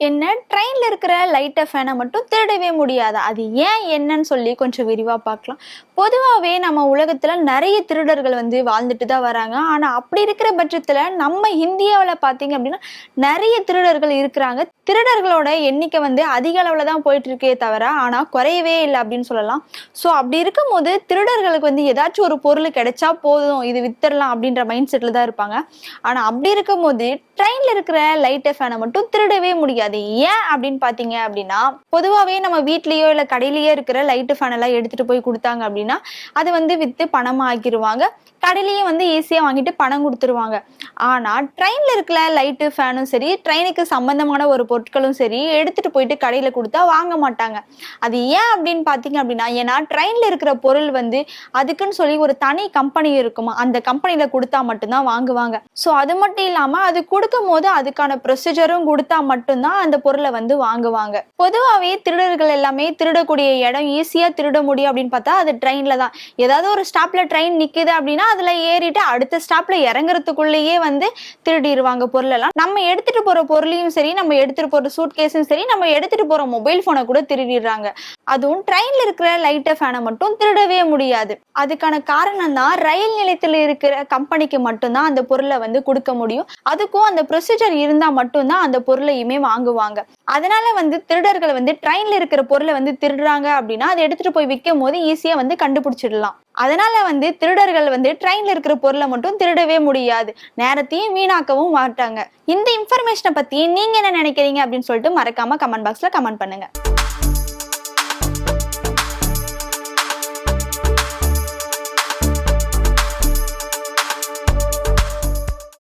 என்ன ட்ரெயின்ல இருக்கிற லைட்ட ஃபேனை மட்டும் திருடவே முடியாது. அது ஏன் என்னன்னு சொல்லி கொஞ்சம் விரிவா பார்க்கலாம். பொதுவாவே நம்ம உலகத்துல நிறைய திருடர்கள் வந்து வாழ்ந்துட்டு தான் வராங்க. ஆனா அப்படி இருக்கிற பட்சத்துல நம்ம இந்தியாவுல பார்த்தீங்க அப்படின்னா நிறைய திருடர்கள் இருக்கிறாங்க. திருடர்களோட எண்ணிக்கை வந்து அதிக அளவுல தான் போயிட்டு இருக்கே தவிர ஆனா குறையவே இல்லை அப்படின்னு சொல்லலாம். ஸோ அப்படி இருக்கும்போது திருடர்களுக்கு வந்து ஏதாச்சும் ஒரு பொருள் கிடைச்சா போதும், இது வித்துடலாம் அப்படின்ற மைண்ட் செட்ல தான் இருப்பாங்க. ஆனா அப்படி இருக்கும்போது ட்ரெயின்ல இருக்கிற லைட் ஃபேனை மட்டும் திருடவே முடியாது. ஏன் அப்படின்னு பாத்தீங்க அப்படின்னா, பொதுவாவே நம்ம வீட்லயோ இல்ல கடையிலயோ இருக்கிற லைட் ஃபேன் எல்லாம் எடுத்துட்டு போய் கொடுத்தாங்க அப்படின்னா அது வந்து வித்து பணமா ஆக்கிடுவாங்க. கடையிலயும் வந்து ஈஸியா வாங்கிட்டு பணம் கொடுத்துருவாங்க. ஆனா ட்ரெயின்ல இருக்கிற லைட்டு ஃபேனும் சரி, ட்ரெயினுக்கு சம்பந்தமான ஒரு பொருட்களும் சரி எடுத்துட்டு போயிட்டு கடையில கொடுத்தா வாங்க மாட்டாங்க. அது ஏன் அப்படின்னு பாத்தீங்க அப்படின்னா, ஏன்னா ட்ரெயின்ல இருக்கிற பொருள் வந்து அதுக்குன்னு சொல்லி ஒரு தனி கம்பெனி இருக்குமா, அந்த கம்பெனில கொடுத்தா மட்டும்தான் வாங்குவாங்க. ஸோ அது மட்டும் இல்லாம அது கொடுக்கும் போது அதுக்கான ப்ரொசீஜரும் கொடுத்தா மட்டும்தான் அந்த பொருளை வந்து வாங்குவாங்க. பொதுவாகவே திருடர்கள் எல்லாமே திருடக்கூடிய இடம் ஈஸியா திருட முடியும் அப்படின்னு பார்த்தா அது ட்ரெயின்ல தான். ஏதாவது ஒரு ஸ்டாப்ல ட்ரெயின் நிக்குது அப்படின்னா அதுல ஏறிட்டு அடுத்த ஸ்டாப்ல இறங்குறதுக்குள்ளேயே வந்து திருடிடுவாங்க பொருளெல்லாம். நம்ம எடுத்துட்டு போற பொருளையும் சரி, நம்ம எடுத்துட்டு போற சூட்கேஸும் சரி, நம்ம எடுத்துட்டு போற மொபைல் போனை கூட திருடிடுறாங்க. அதுவும் ட்ரெயின்ல இருக்கிற லைட் ஃபேனை மட்டும் திருடவே முடியாது. அதுக்கான காரணம் தான் ரயில் நிலையத்தில் இருக்கிற கம்பெனிக்கு மட்டும்தான் அந்த பொருளை வந்து கொடுக்க முடியும். அதுக்கும் அந்த ப்ரொசீஜர் இருந்தா மட்டும்தான் அந்த பொருளையுமே வாங்குவாங்க. அதனால வந்து திருடர்கள் வந்து ட்ரெயின்ல இருக்கிற பொருளை வந்து திருடுறாங்க அப்படின்னா அதை எடுத்துட்டு போய் விற்கும் போது ஈஸியா வந்து கண்டுபிடிச்சிடலாம். அதனால வந்து திருடர்கள் வந்து ட்ரெயின்ல இருக்கிற பொருளை மட்டும் திருடவே முடியாது, நேரத்தையும் வீணாக்கவும் மாட்டாங்க. இந்த இன்ஃபர்மேஷனை பத்தி நீங்க என்ன நினைக்கிறீங்க அப்படின்னு சொல்லிட்டு மறக்காம கமெண்ட் பாக்ஸ்ல கமெண்ட் பண்ணுங்க.